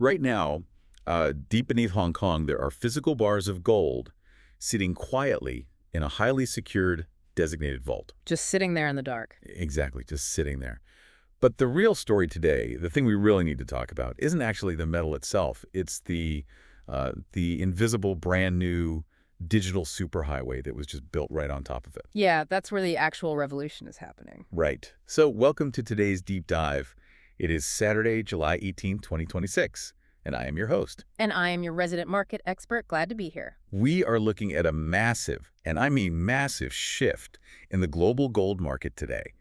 Right now, deep beneath Hong Kong, there are physical bars of gold sitting quietly in a highly secured designated vault. Just sitting there in the dark. Exactly, just sitting there. But the real story today, the thing we really need to talk about, isn't actually the metal itself. It's the invisible, brand new digital superhighway that was just built right on top of it. Yeah, that's where the actual revolution is happening. Right. So welcome to today's deep dive. It is Saturday, July 18th, 2026, and I am your host. And I am your resident market expert. Glad to be here. We are looking at a massive, and I mean massive, shift in the global gold market today.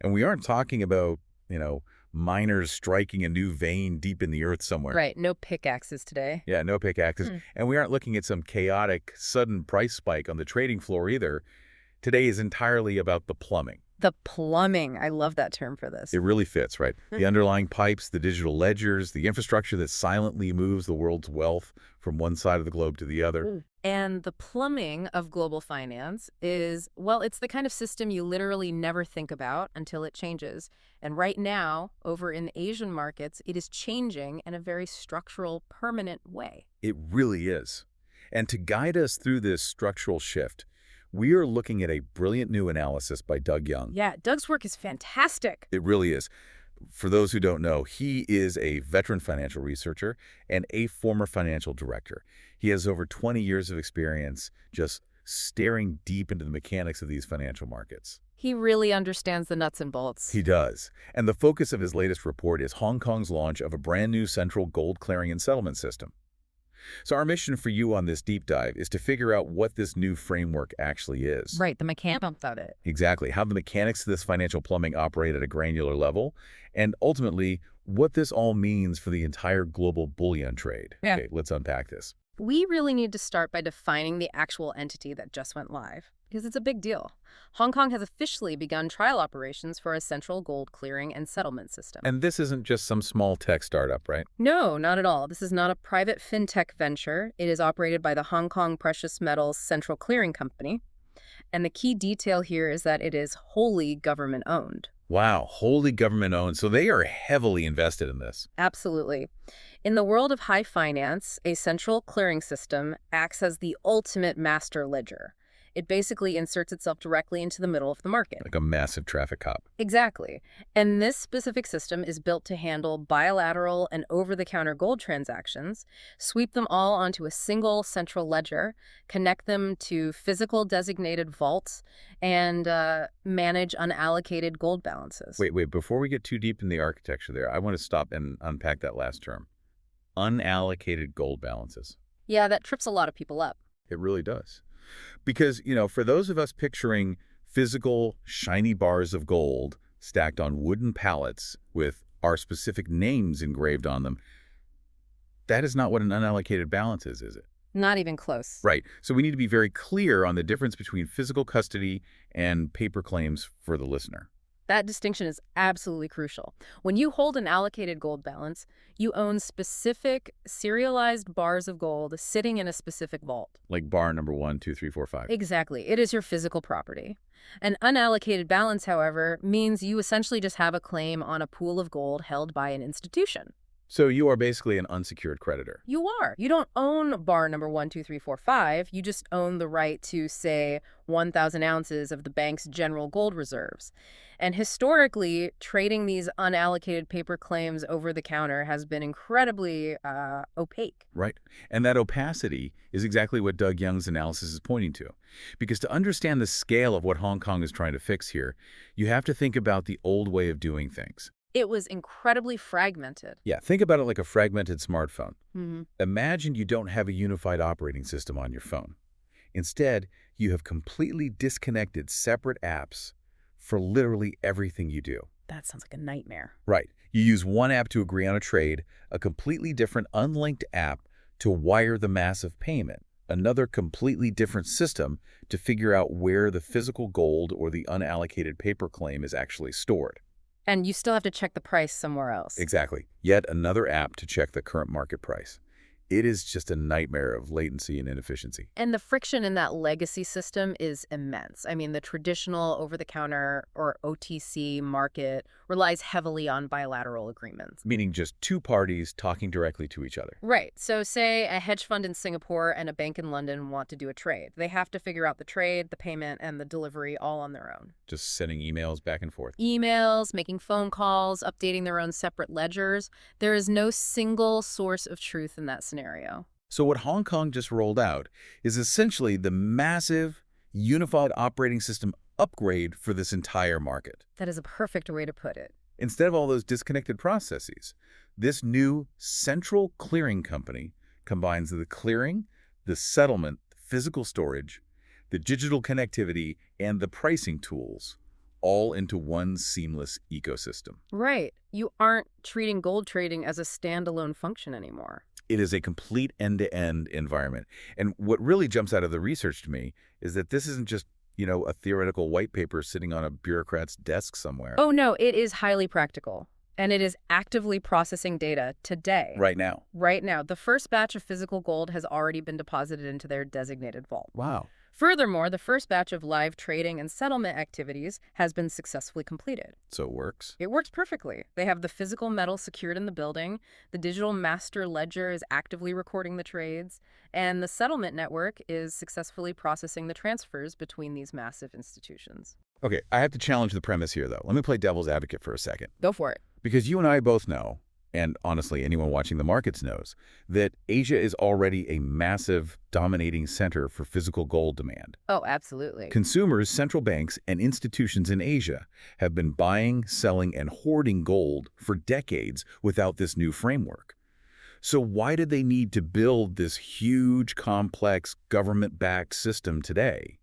And we aren't talking about, miners striking a new vein deep in the earth somewhere. Right, no pickaxes today. Yeah, no pickaxes. And we aren't looking at some chaotic, sudden price spike on the trading floor either. Today is entirely about the plumbing. The plumbing. I love that term for this. It really fits, right? The underlying pipes, the digital ledgers, the infrastructure that silently moves the world's wealth from one side of the globe to the other. And the plumbing of global finance is, well, it's the kind of system you literally never think about until it changes. And right now, over in the Asian markets, it is changing in a very structural, permanent way. It really is. And to guide us through this structural shift, we are looking at a brilliant new analysis by Doug Young. Yeah, Doug's work is fantastic. It really is. For those who don't know, he is a veteran financial researcher and a former financial director. He has over 20 years of experience just staring deep into the mechanics of these financial markets. He really understands the nuts and bolts. He does. And the focus of his latest report is Hong Kong's launch of a brand new central gold clearing and settlement system. So our mission for you on this deep dive is to figure out what this new framework actually is. Right, the mechanics of it. Exactly. How the mechanics of this financial plumbing operate at a granular level, and ultimately, what this all means for the entire global bullion trade. Yeah. Okay, let's unpack this. We really need to start by defining the actual entity that just went live, because it's a big deal. Hong Kong has officially begun trial operations for a central gold clearing and settlement system. And this isn't just some small tech startup, right? No, not at all. This is not a private fintech venture. It is operated by the Hong Kong Precious Metals Central Clearing Company. And the key detail here is that it is wholly government-owned. Wow, wholly government-owned. So they are heavily invested in this. Absolutely. In the world of high finance, a central clearing system acts as the ultimate master ledger. It basically inserts itself directly into the middle of the market. Like a massive traffic cop. Exactly. And this specific system is built to handle bilateral and over-the-counter gold transactions, sweep them all onto a single central ledger, connect them to physical designated vaults, and manage unallocated gold balances. Wait, before we get too deep in the architecture there, I want to stop and unpack that last term. Unallocated gold balances. Yeah, that trips a lot of people up. It really does. Because, for those of us picturing physical, shiny bars of gold stacked on wooden pallets with our specific names engraved on them, that is not what an unallocated balance is it? Not even close. Right. So we need to be very clear on the difference between physical custody and paper claims for the listener. That distinction is absolutely crucial. When you hold an allocated gold balance, you own specific serialized bars of gold sitting in a specific vault. Like bar number 1, 2, 3, 4, 5. Exactly. It is your physical property. An unallocated balance, however, means you essentially just have a claim on a pool of gold held by an institution. So you are basically an unsecured creditor. You are. You don't own bar number 1, 2, 3, 4, 5. You just own the right to, say, 1,000 ounces of the bank's general gold reserves. And historically, trading these unallocated paper claims over the counter has been incredibly opaque. Right. And that opacity is exactly what Doug Young's analysis is pointing to. Because to understand the scale of what Hong Kong is trying to fix here, you have to think about the old way of doing things. It was incredibly fragmented. Yeah, think about it like a fragmented smartphone. Mm-hmm. Imagine you don't have a unified operating system on your phone. Instead, you have completely disconnected separate apps for literally everything you do. That sounds like a nightmare. Right. You use one app to agree on a trade, a completely different unlinked app to wire the massive payment, another completely different system to figure out where the physical gold or the unallocated paper claim is actually stored. And you still have to check the price somewhere else. Exactly. Yet another app to check the current market price. It is just a nightmare of latency and inefficiency. And the friction in that legacy system is immense. I mean, the traditional over-the-counter or OTC market relies heavily on bilateral agreements. Meaning just two parties talking directly to each other. Right. So say a hedge fund in Singapore and a bank in London want to do a trade. They have to figure out the trade, the payment, and the delivery all on their own. Just sending emails back and forth. Emails, making phone calls, updating their own separate ledgers. There is no single source of truth in that scenario. So what Hong Kong just rolled out is essentially the massive, unified operating system upgrade for this entire market. That is a perfect way to put it. Instead of all those disconnected processes, this new central clearing company combines the clearing, the settlement, physical storage, the digital connectivity, and the pricing tools, all into one seamless ecosystem. Right. You aren't treating gold trading as a standalone function anymore. It is a complete end-to-end environment. And what really jumps out of the research to me is that this isn't just, a theoretical white paper sitting on a bureaucrat's desk somewhere. Oh, no, it is highly practical. And it is actively processing data today. Right now. Right now. The first batch of physical gold has already been deposited into their designated vault. Wow. Furthermore, the first batch of live trading and settlement activities has been successfully completed. So it works? It works perfectly. They have the physical metal secured in the building, the digital master ledger is actively recording the trades, and the settlement network is successfully processing the transfers between these massive institutions. Okay, I have to challenge the premise here, though. Let me play devil's advocate for a second. Go for it. Because you and I both know, and honestly anyone watching the markets knows, that Asia is already a massive, dominating center for physical gold demand. Oh, absolutely. Consumers, central banks, and institutions in Asia have been buying, selling, and hoarding gold for decades without this new framework. So why did they need to build this huge, complex, government-backed system today?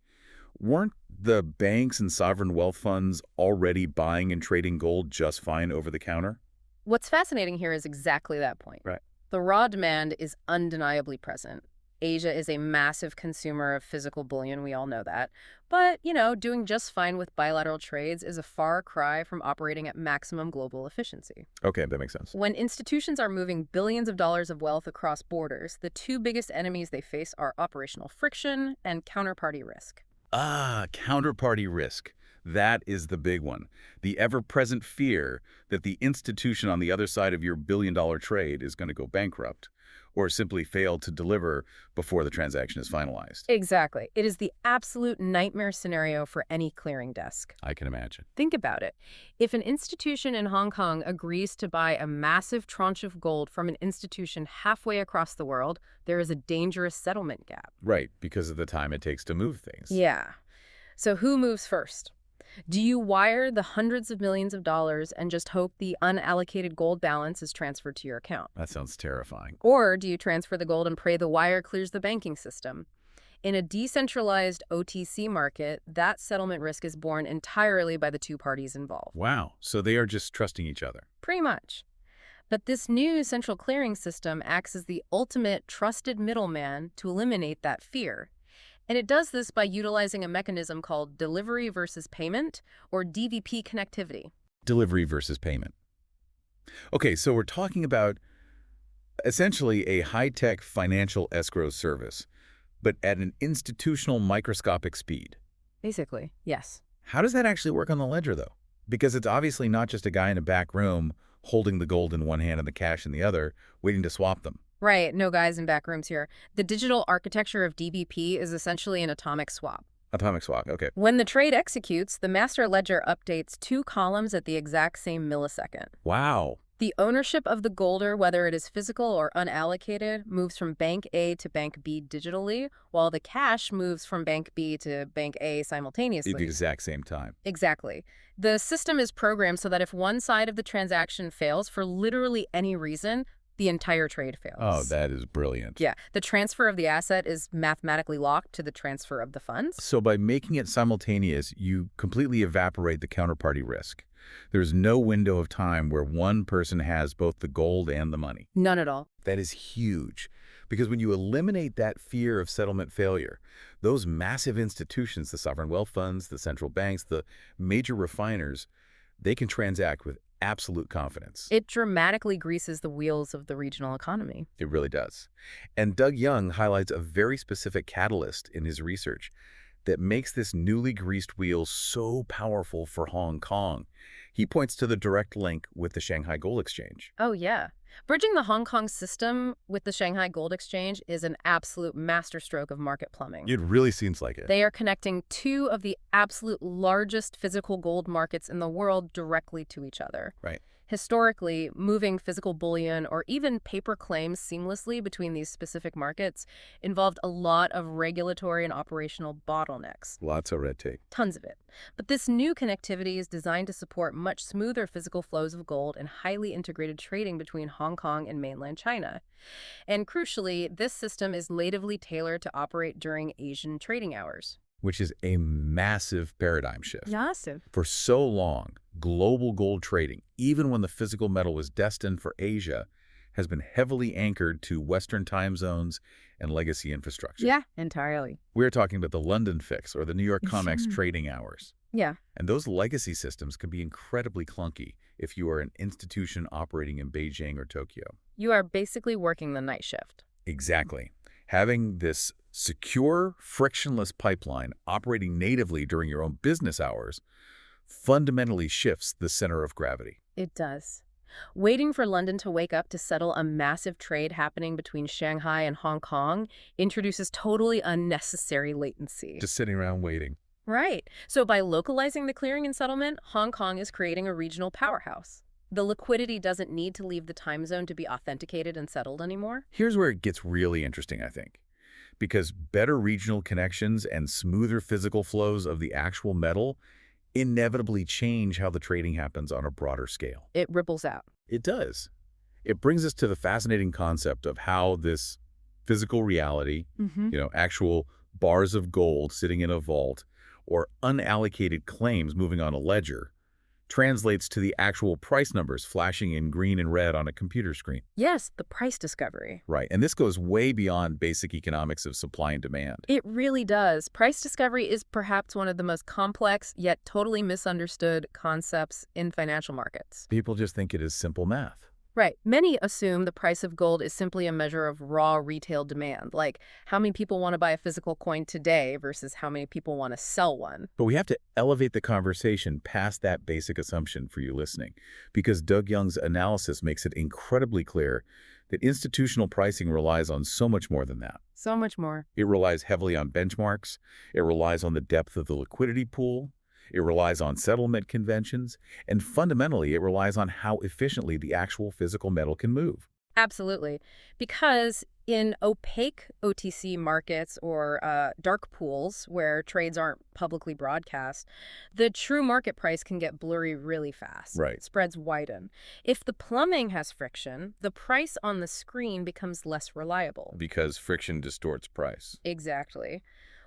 Weren't the banks and sovereign wealth funds already buying and trading gold just fine over the counter? What's fascinating here is exactly that point. Right. The raw demand is undeniably present. Asia is a massive consumer of physical bullion, we all know that. But, doing just fine with bilateral trades is a far cry from operating at maximum global efficiency. Okay, that makes sense. When institutions are moving billions of dollars of wealth across borders, the two biggest enemies they face are operational friction and counterparty risk. Ah, counterparty risk. That is the big one. The ever-present fear that the institution on the other side of your billion-dollar trade is going to go bankrupt or simply fail to deliver before the transaction is finalized. Exactly. It is the absolute nightmare scenario for any clearing desk. I can imagine. Think about it. If an institution in Hong Kong agrees to buy a massive tranche of gold from an institution halfway across the world, there is a dangerous settlement gap. Right, because of the time it takes to move things. Yeah. So who moves first? Do you wire the hundreds of millions of dollars and just hope the unallocated gold balance is transferred to your account? That sounds terrifying. Or do you transfer the gold and pray the wire clears the banking system? In a decentralized OTC market, that settlement risk is borne entirely by the two parties involved. Wow, so they are just trusting each other. Pretty much. But this new central clearing system acts as the ultimate trusted middleman to eliminate that fear. And it does this by utilizing a mechanism called delivery versus payment, or DVP connectivity. Delivery versus payment. Okay, so we're talking about essentially a high-tech financial escrow service, but at an institutional microscopic speed. Basically, yes. How does that actually work on the ledger, though? Because it's obviously not just a guy in a back room holding the gold in one hand and the cash in the other, waiting to swap them. Right, no guys in back rooms here. The digital architecture of DVP is essentially an atomic swap. Atomic swap, okay. When the trade executes, the master ledger updates two columns at the exact same millisecond. Wow. The ownership of the golder, whether it is physical or unallocated, moves from Bank A to Bank B digitally, while the cash moves from Bank B to Bank A simultaneously. At the exact same time. Exactly. The system is programmed so that if one side of the transaction fails for literally any reason, the entire trade fails. Oh, that is brilliant. Yeah. The transfer of the asset is mathematically locked to the transfer of the funds. So by making it simultaneous, you completely evaporate the counterparty risk. There's no window of time where one person has both the gold and the money. None at all. That is huge. Because when you eliminate that fear of settlement failure, those massive institutions, the sovereign wealth funds, the central banks, the major refiners, they can transact with absolute confidence. It dramatically greases the wheels of the regional economy. It really does. And Doug Young highlights a very specific catalyst in his research that makes this newly greased wheel so powerful for Hong Kong. He points to the direct link with the Shanghai Gold Exchange. Oh, yeah. Bridging the Hong Kong system with the Shanghai Gold Exchange is an absolute masterstroke of market plumbing. It really seems like it. They are connecting two of the absolute largest physical gold markets in the world directly to each other. Right. Historically, moving physical bullion or even paper claims seamlessly between these specific markets involved a lot of regulatory and operational bottlenecks. Lots of red tape. Tons of it. But this new connectivity is designed to support much smoother physical flows of gold and highly integrated trading between Hong Kong and mainland China. And crucially, this system is natively tailored to operate during Asian trading hours. Which is a massive paradigm shift. Massive. For so long, global gold trading, even when the physical metal was destined for Asia, has been heavily anchored to Western time zones and legacy infrastructure. Yeah, entirely. We're talking about the London fix or the New York COMEX trading hours. Yeah. And those legacy systems can be incredibly clunky if you are an institution operating in Beijing or Tokyo. You are basically working the night shift. Exactly. Having this secure, frictionless pipeline operating natively during your own business hours fundamentally shifts the center of gravity. It does. Waiting for London to wake up to settle a massive trade happening between Shanghai and Hong Kong introduces totally unnecessary latency. Just sitting around waiting. Right. So by localizing the clearing and settlement, Hong Kong is creating a regional powerhouse. The liquidity doesn't need to leave the time zone to be authenticated and settled anymore. Here's where it gets really interesting, I think. Because better regional connections and smoother physical flows of the actual metal inevitably change how the trading happens on a broader scale. It ripples out. It does. It brings us to the fascinating concept of how this physical reality, actual bars of gold sitting in a vault, or unallocated claims moving on a ledger, translates to the actual price numbers flashing in green and red on a computer screen. Yes, the price discovery. Right, and this goes way beyond basic economics of supply and demand. It really does. Price discovery is perhaps one of the most complex yet totally misunderstood concepts in financial markets. People just think it is simple math. Right. Many assume the price of gold is simply a measure of raw retail demand, like how many people want to buy a physical coin today versus how many people want to sell one. But we have to elevate the conversation past that basic assumption for you listening, because Doug Young's analysis makes it incredibly clear that institutional pricing relies on so much more than that. So much more. It relies heavily on benchmarks. It relies on the depth of the liquidity pool. It relies on settlement conventions, and fundamentally, it relies on how efficiently the actual physical metal can move. Absolutely. Because in opaque OTC markets or dark pools where trades aren't publicly broadcast, the true market price can get blurry really fast. Right. Spreads widen. If the plumbing has friction, the price on the screen becomes less reliable. Because friction distorts price. Exactly.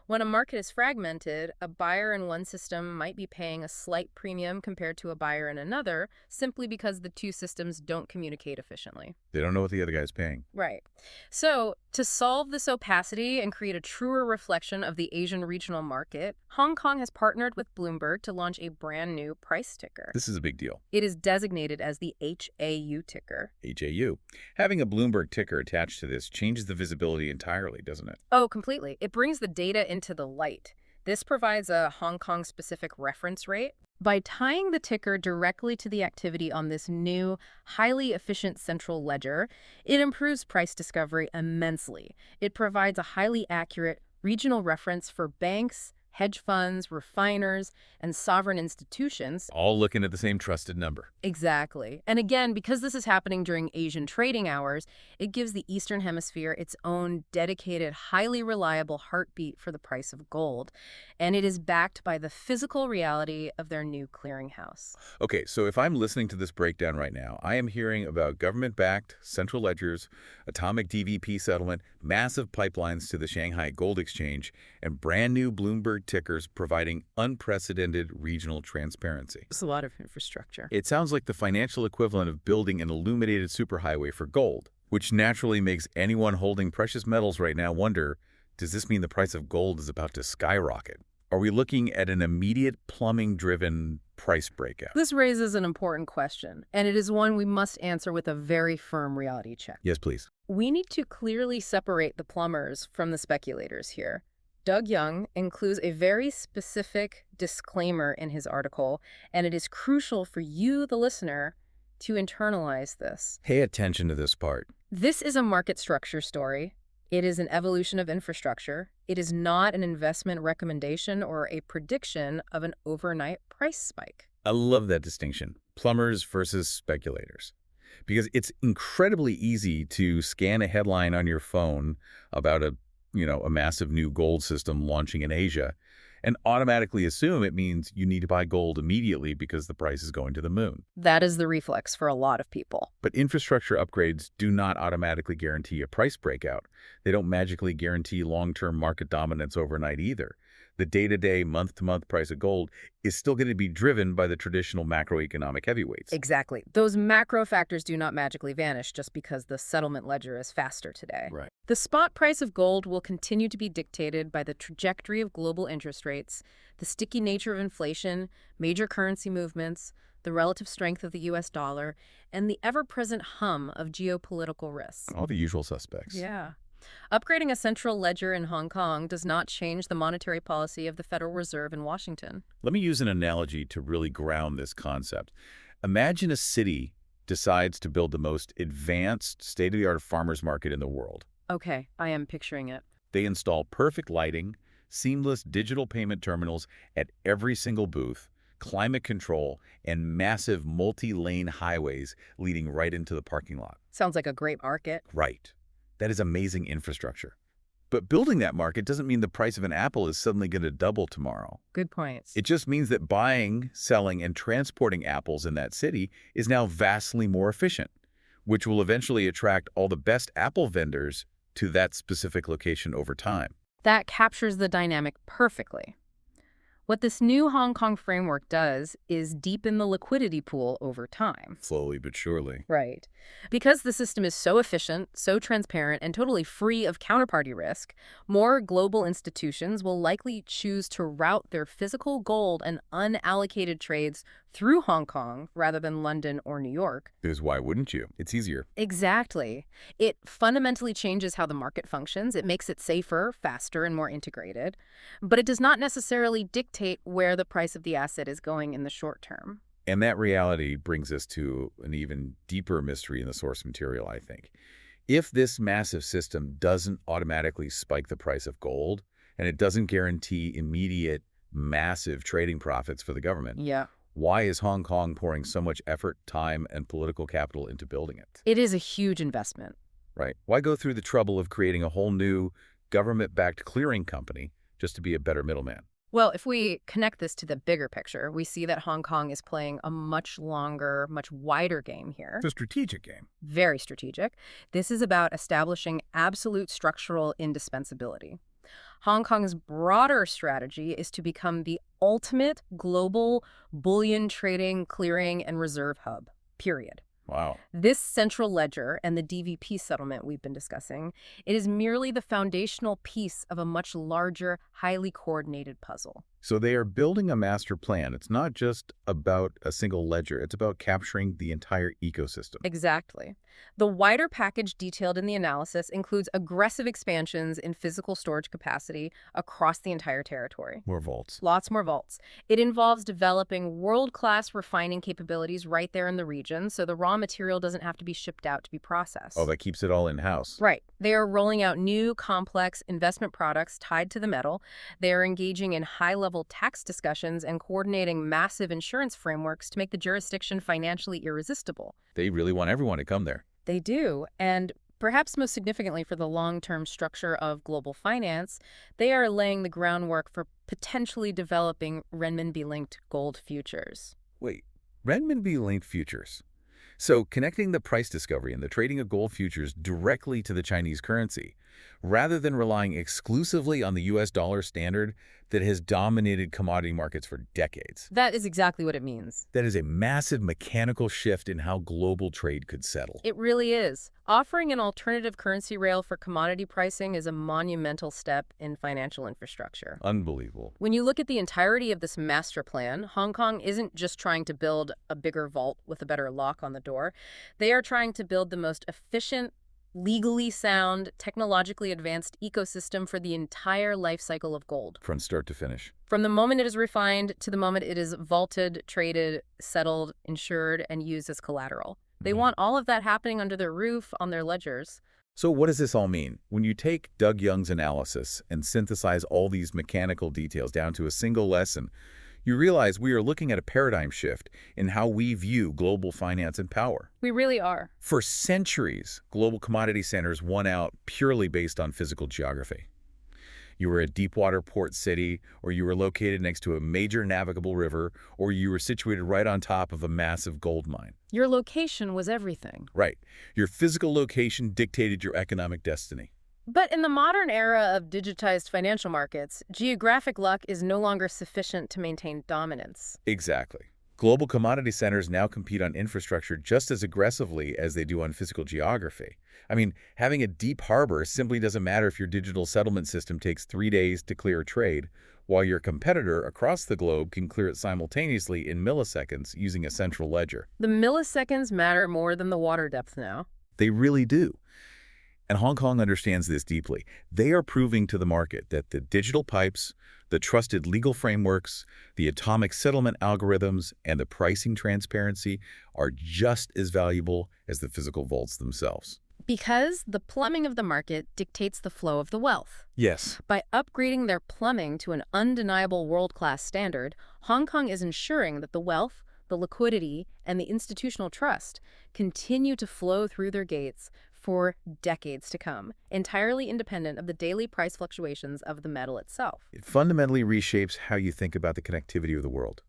When a market is fragmented, a buyer in one system might be paying a slight premium compared to a buyer in another, simply because the two systems don't communicate efficiently. They don't know what the other guy's paying. Right. So, to solve this opacity and create a truer reflection of the Asian regional market, Hong Kong has partnered with Bloomberg to launch a brand new price ticker. This is a big deal. It is designated as the HAU ticker. HAU. Having a Bloomberg ticker attached to this changes the visibility entirely, doesn't it? Oh, completely. It brings the data into the light. This provides a Hong Kong-specific reference rate. By tying the ticker directly to the activity on this new, highly efficient central ledger, it improves price discovery immensely. It provides a highly accurate regional reference for banks, hedge funds, refiners, and sovereign institutions. All looking at the same trusted number. Exactly. And again, because this is happening during Asian trading hours, it gives the Eastern Hemisphere its own dedicated, highly reliable heartbeat for the price of gold. And it is backed by the physical reality of their new clearinghouse. Okay, so if I'm listening to this breakdown right now, I am hearing about government-backed central ledgers, atomic DVP settlement, massive pipelines to the Shanghai Gold Exchange, and brand new Bloomberg tickers providing unprecedented regional transparency. It's a lot of infrastructure. It sounds like the financial equivalent of building an illuminated superhighway for gold, which naturally makes anyone holding precious metals right now wonder, does this mean the price of gold is about to skyrocket? Are we looking at an immediate plumbing-driven price breakout? This raises an important question, and it is one we must answer with a very firm reality check. Yes, please. We need to clearly separate the plumbers from the speculators here. Doug Young includes a very specific disclaimer in his article, and it is crucial for you, the listener, to internalize this. Pay attention to this part. This is a market structure story. It is an evolution of infrastructure. It is not an investment recommendation or a prediction of an overnight price spike. I love that distinction, plumbers versus speculators, because it's incredibly easy to scan a headline on your phone about a massive new gold system launching in Asia and automatically assume it means you need to buy gold immediately because the price is going to the moon. That is the reflex for a lot of people. But infrastructure upgrades do not automatically guarantee a price breakout. They don't magically guarantee long-term market dominance overnight either. The day-to-day, month-to-month price of gold is still going to be driven by the traditional macroeconomic heavyweights. Exactly. Those macro factors do not magically vanish just because the settlement ledger is faster today. Right. The spot price of gold will continue to be dictated by the trajectory of global interest rates, the sticky nature of inflation, major currency movements, the relative strength of the U.S. dollar, and the ever-present hum of geopolitical risks. All the usual suspects. Yeah. Upgrading a central ledger in Hong Kong does not change the monetary policy of the Federal Reserve in Washington. Let me use an analogy to really ground this concept. Imagine a city decides to build the most advanced, state-of-the-art farmers market in the world. Okay, I am picturing it. They install perfect lighting, seamless digital payment terminals at every single booth, climate control, and massive multi-lane highways leading right into the parking lot. Sounds like a great market. Right. That is amazing infrastructure. But building that market doesn't mean the price of an apple is suddenly going to double tomorrow. Good points. It just means that buying, selling, and transporting apples in that city is now vastly more efficient, which will eventually attract all the best apple vendors to that specific location over time. That captures the dynamic perfectly. What this new Hong Kong framework does is deepen the liquidity pool over time. Slowly but surely. Right. Because the system is so efficient, so transparent, and totally free of counterparty risk, more global institutions will likely choose to route their physical gold and unallocated trades through Hong Kong rather than London or New York. Because why wouldn't you? It's easier. Exactly. It fundamentally changes how the market functions. It makes it safer, faster, and more integrated. But it does not necessarily dictate where the price of the asset is going in the short term. And that reality brings us to an even deeper mystery in the source material, I think. If this massive system doesn't automatically spike the price of gold, and it doesn't guarantee immediate, massive trading profits for the government, why is Hong Kong pouring so much effort, time, and political capital into building it? It is a huge investment. Right. Why go through the trouble of creating a whole new government-backed clearing company just to be a better middleman? Well, if we connect this to the bigger picture, we see that Hong Kong is playing a much longer, much wider game here. It's a strategic game. Very strategic. This is about establishing absolute structural indispensability. Hong Kong's broader strategy is to become the ultimate global bullion trading, clearing, and reserve hub, period. Wow. This central ledger and the DVP settlement we've been discussing, it is merely the foundational piece of a much larger, highly coordinated puzzle. So they are building a master plan. It's not just about a single ledger. It's about capturing the entire ecosystem. Exactly. The wider package detailed in the analysis includes aggressive expansions in physical storage capacity across the entire territory. More vaults. Lots more vaults. It involves developing world-class refining capabilities right there in the region, so the raw material doesn't have to be shipped out to be processed. Oh, that keeps it all in-house. Right. They are rolling out new, complex investment products tied to the metal. They are engaging in high-level tax discussions and coordinating massive insurance frameworks to make the jurisdiction financially irresistible. They really want everyone to come there. They do. And perhaps most significantly for the long-term structure of global finance, they are laying the groundwork for potentially developing renminbi-linked gold futures. Wait, renminbi-linked futures? So connecting the price discovery and the trading of gold futures directly to the Chinese currency, rather than relying exclusively on the US dollar standard that has dominated commodity markets for decades. That is exactly what it means. That is a massive mechanical shift in how global trade could settle. It really is. Offering an alternative currency rail for commodity pricing is a monumental step in financial infrastructure. Unbelievable. When you look at the entirety of this master plan, Hong Kong isn't just trying to build a bigger vault with a better lock on the door. They are trying to build the most efficient, legally sound, technologically advanced ecosystem for the entire life cycle of gold. From start to finish. From the moment it is refined to the moment it is vaulted, traded, settled, insured, and used as collateral. They want all of that happening under their roof, on their ledgers. So what does this all mean? When you take Doug Young's analysis and synthesize all these mechanical details down to a single lesson, you realize we are looking at a paradigm shift in how we view global finance and power. We really are. For centuries, global commodity centers won out purely based on physical geography. You were a deepwater port city, or you were located next to a major navigable river, or you were situated right on top of a massive gold mine. Your location was everything. Right. Your physical location dictated your economic destiny. But in the modern era of digitized financial markets, geographic luck is no longer sufficient to maintain dominance. Exactly. Global commodity centers now compete on infrastructure just as aggressively as they do on physical geography. I mean, having a deep harbor simply doesn't matter if your digital settlement system takes 3 days to clear a trade, while your competitor across the globe can clear it simultaneously in milliseconds using a central ledger. The milliseconds matter more than the water depth now. They really do. And Hong Kong understands this deeply. They are proving to the market that the digital pipes, the trusted legal frameworks, the atomic settlement algorithms, and the pricing transparency are just as valuable as the physical vaults themselves. Because the plumbing of the market dictates the flow of the wealth. Yes. By upgrading their plumbing to an undeniable world-class standard, Hong Kong is ensuring that the wealth, the liquidity, and the institutional trust continue to flow through their gates for decades to come, entirely independent of the daily price fluctuations of the metal itself. It fundamentally reshapes how you think about the connectivity of the world.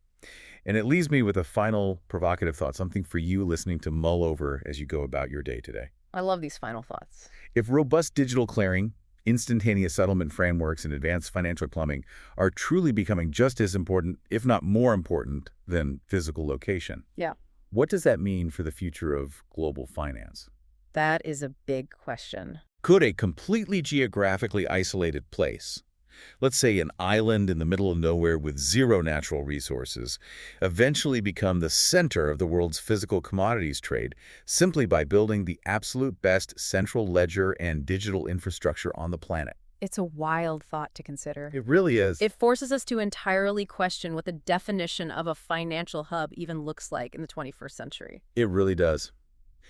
And it leaves me with a final provocative thought, something for you listening to mull over as you go about your day today. I love these final thoughts. If robust digital clearing, instantaneous settlement frameworks, and advanced financial plumbing are truly becoming just as important, if not more important, than physical location, Yeah. what does that mean for the future of global finance? That is a big question. Could a completely geographically isolated place, let's say an island in the middle of nowhere with zero natural resources, eventually become the center of the world's physical commodities trade simply by building the absolute best central ledger and digital infrastructure on the planet? It's a wild thought to consider. It really is. It forces us to entirely question what the definition of a financial hub even looks like in the 21st century. It really does.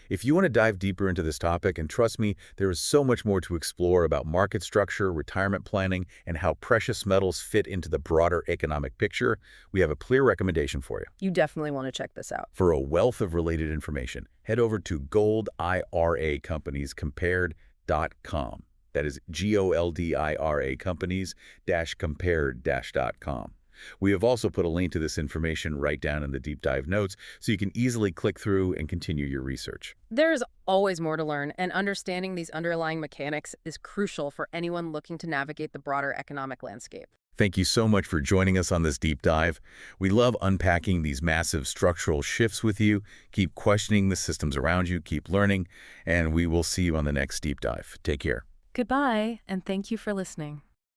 If you want to dive deeper into this topic, and trust me, there is so much more to explore about market structure, retirement planning, and how precious metals fit into the broader economic picture, we have a clear recommendation for you. You definitely want to check this out. For a wealth of related information, head over to goldiRacompaniescompared.com. That is GOLDIRA companies-compared-.com. We have also put a link to this information right down in the deep dive notes so you can easily click through and continue your research. There is always more to learn, and understanding these underlying mechanics is crucial for anyone looking to navigate the broader economic landscape. Thank you so much for joining us on this deep dive. We love unpacking these massive structural shifts with you. Keep questioning the systems around you, keep learning, and we will see you on the next deep dive. Take care. Goodbye, and thank you for listening.